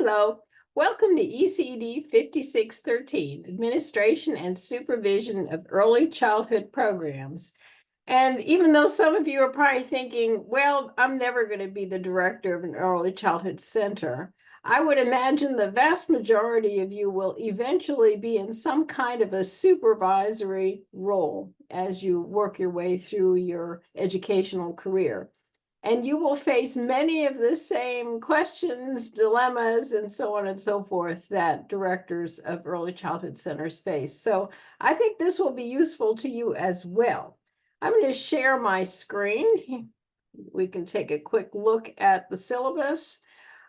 Hello, welcome to ECED 5613, Administration and Supervision of Early Childhood Programs. And even though some of you are probably thinking, well, I'm never going to be the director of an early childhood center, I would imagine the vast majority of you will eventually be in some kind of a supervisory role as you work your way through your educational career. And you will face many of the same questions, dilemmas, and so on and so forth that directors of early childhood centers face. So I think this will be useful to you as well. I'm going to share my screen. We can take a quick look at the syllabus.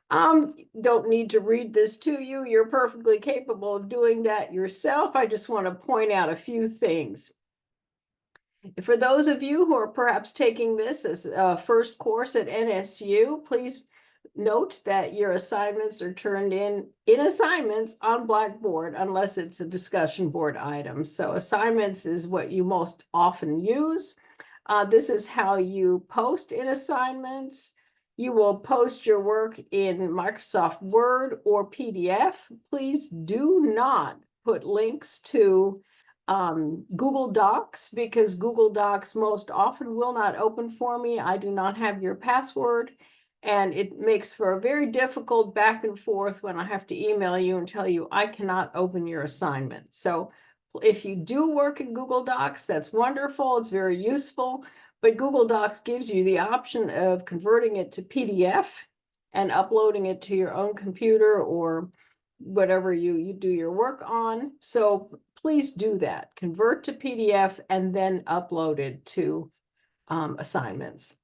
Don't need to read this to you. You're perfectly capable of doing that yourself. I just want to point out a few things. For those of you who are perhaps taking this as a first course at NSU, please note that your assignments are turned in assignments on Blackboard unless it's a discussion board item. So assignments is what you most often use. This is how you post in assignments. You will post your work in Microsoft Word or PDF. Please do not put links to Google Docs, because Google Docs most often will not open for me. I do not have your password, and it makes for a very difficult back and forth when I have to email you and tell you I cannot open your assignment. So if you do work in Google Docs, that's wonderful. It's very useful, but Google Docs gives you the option of converting it to PDF and uploading it to your own computer or whatever you do your work on. So please do that. Convert to PDF and then upload it to assignments.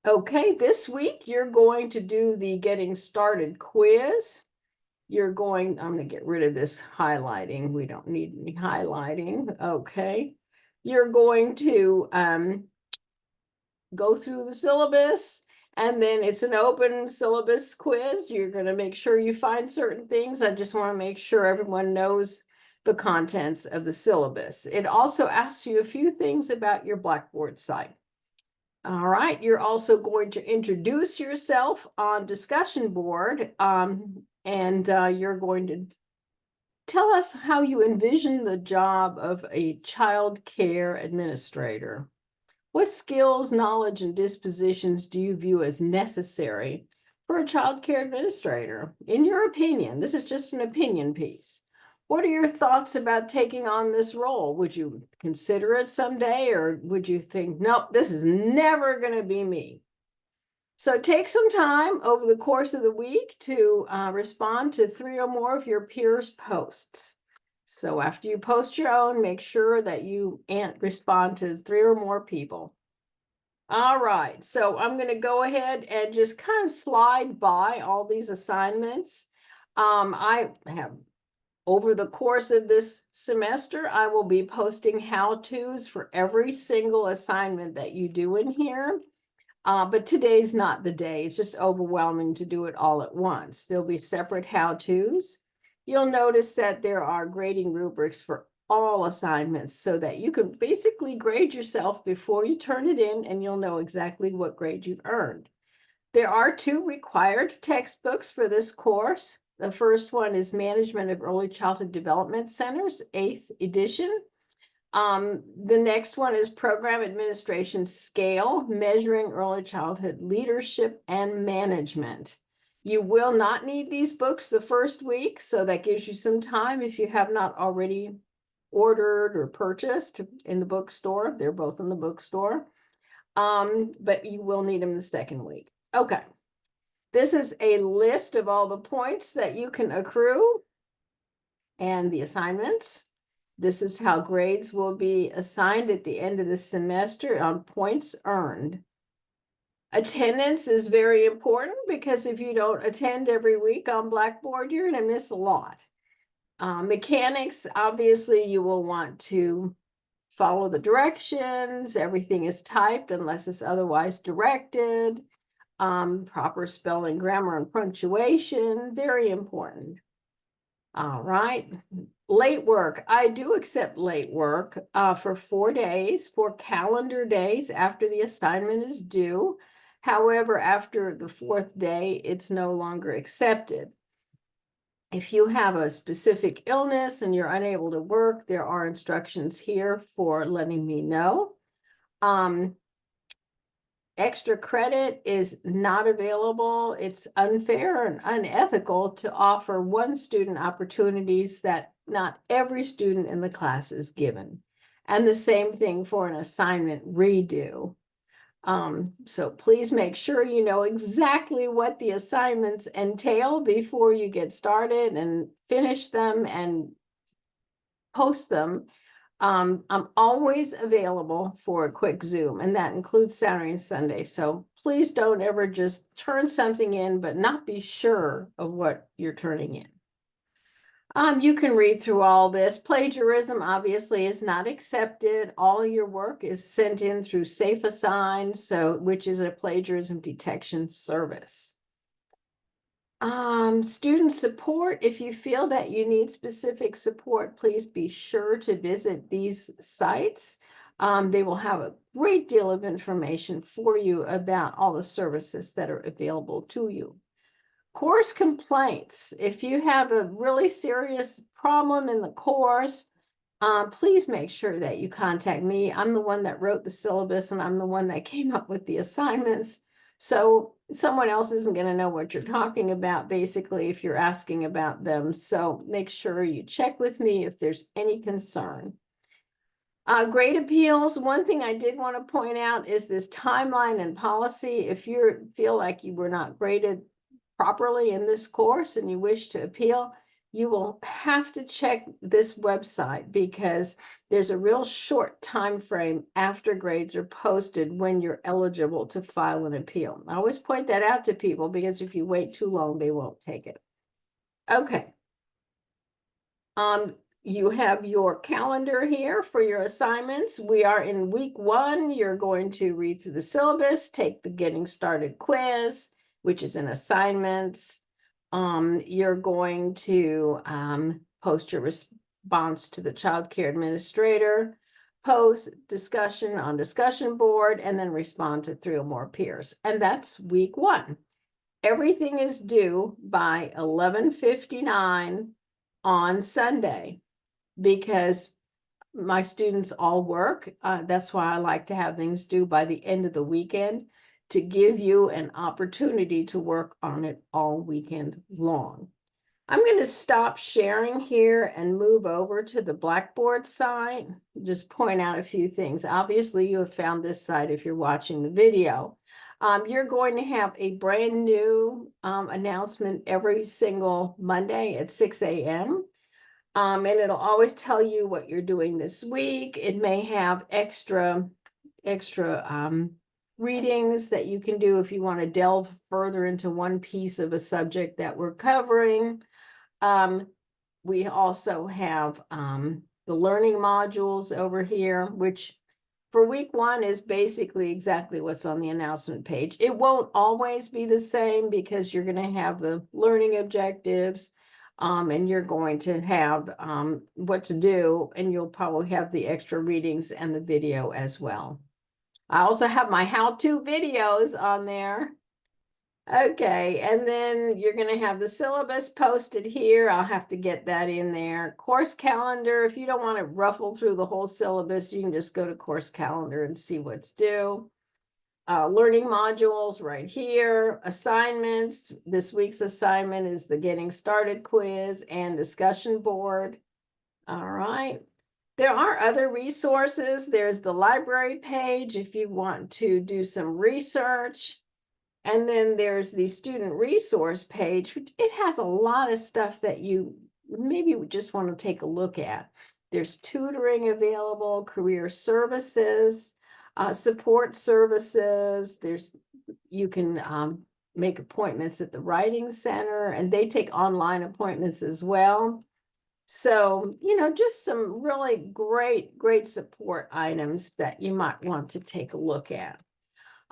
Okay, this week you're going to do the Getting Started quiz. I'm going to get rid of this highlighting. We don't need any highlighting. Okay. You're going to go through the syllabus, and then it's an open syllabus quiz. You're going to make sure you find certain things. I just want to make sure everyone knows the contents of the syllabus. It also asks you a few things about your Blackboard site. All right, you're also going to introduce yourself on discussion board, and you're going to tell us how you envision the job of a child care administrator. What skills, knowledge, and dispositions do you view as necessary for a child care administrator? In your opinion, this is just an opinion piece. What are your thoughts about taking on this role? Would you consider it someday, or would you think, nope, this is never going to be me? So take some time over the course of the week to respond to 3 or more of your peers' posts. So after you post your own, make sure that you respond to 3 or more people. All right, so I'm going to go ahead and just kind of slide by all these assignments. I have, over the course of this semester, I will be posting how-tos for every single assignment that you do in here. But today's not the day. It's just overwhelming to do it all at once. There'll be separate how-tos. You'll notice that there are grading rubrics for all assignments so that you can basically grade yourself before you turn it in, and you'll know exactly what grade you've earned. There are 2 required textbooks for this course. The first one is Management of Early Childhood Development Centers, 8th edition. The next one is Program Administration Scale, Measuring Early Childhood Leadership and Management. You will not need these books the first week, so that gives you some time if you have not already ordered or purchased in the bookstore. They're both in the bookstore, but you will need them the second week. Okay, this is a list of all the points that you can accrue and the assignments. This is how grades will be assigned at the end of the semester on points earned. Attendance is very important, because if you don't attend every week on Blackboard, you're going to miss a lot. Mechanics, obviously, you will want to follow the directions. Everything is typed unless it's otherwise directed. Proper spelling, grammar, and punctuation, very important. All right. Late work. I do accept late work for 4 days, 4 calendar days after the assignment is due. However, after the 4th day, it's no longer accepted. If you have a specific illness and you're unable to work, there are instructions here for letting me know. Extra credit is not available. It's unfair and unethical to offer one student opportunities that not every student in the class is given. And the same thing for an assignment redo. So please make sure you know exactly what the assignments entail before you get started and finish them and post them. I'm always available for a quick Zoom, and that includes Saturday and Sunday. So please don't ever just turn something in, but not be sure of what you're turning in. You can read through all this. Plagiarism obviously is not accepted. All your work is sent in through SafeAssign, which is a plagiarism detection service. Student support. If you feel that you need specific support, please be sure to visit these sites. They will have a great deal of information for you about all the services that are available to you. Course complaints. If you have a really serious problem in the course, please make sure that you contact me. I'm the one that wrote the syllabus and I'm the one that came up with the assignments. So someone else isn't going to know what you're talking about, basically, if you're asking about them. So make sure you check with me if there's any concern. Grade appeals. One thing I did want to point out is this timeline and policy. If you feel like you were not graded properly in this course and you wish to appeal, you will have to check this website because there's a real short time frame after grades are posted when you're eligible to file an appeal. I always point that out to people because if you wait too long, they won't take it. Okay. You have your calendar here for your assignments. We are in week 1. You're going to read through the syllabus, take the Getting Started quiz, which is in assignments. You're going to post your response to the child care administrator, post discussion on discussion board, and then respond to 3 or more peers. And that's week 1. Everything is due by 11:59 on Sunday because my students all work. That's why I like to have things due by the end of the weekend to give you an opportunity to work on it all weekend long. I'm going to stop sharing here and move over to the Blackboard site. Just point out a few things. Obviously, you have found this site if you're watching the video. You're going to have a brand new announcement every single Monday at 6 a.m. And it'll always tell you what you're doing this week. It may have extra readings that you can do if you want to delve further into one piece of a subject that we're covering. We also have the learning modules over here, which for week 1 is basically exactly what's on the announcement page. It won't always be the same because you're going to have the learning objectives, and you're going to have what to do, and you'll probably have the extra readings and the video as well. I also have my how-to videos on there. Okay, and then you're going to have the syllabus posted here. I'll have to get that in there. Course calendar. If you don't want to ruffle through the whole syllabus, you can just go to course calendar and see what's due. Learning modules right here. Assignments. This week's assignment is the Getting Started quiz and discussion board. All right. There are other resources. There's the library page if you want to do some research. And then there's the student resource page. It has a lot of stuff that you maybe just want to take a look at. There's tutoring available, career services, support services. You can make appointments at the Writing Center, and they take online appointments as well. So, just some really great support items that you might want to take a look at.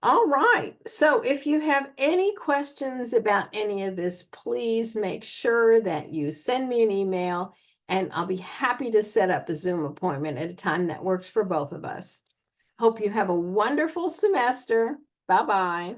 All right. So if you have any questions about any of this, please make sure that you send me an email and I'll be happy to set up a Zoom appointment at a time that works for both of us. Hope you have a wonderful semester. Bye-bye.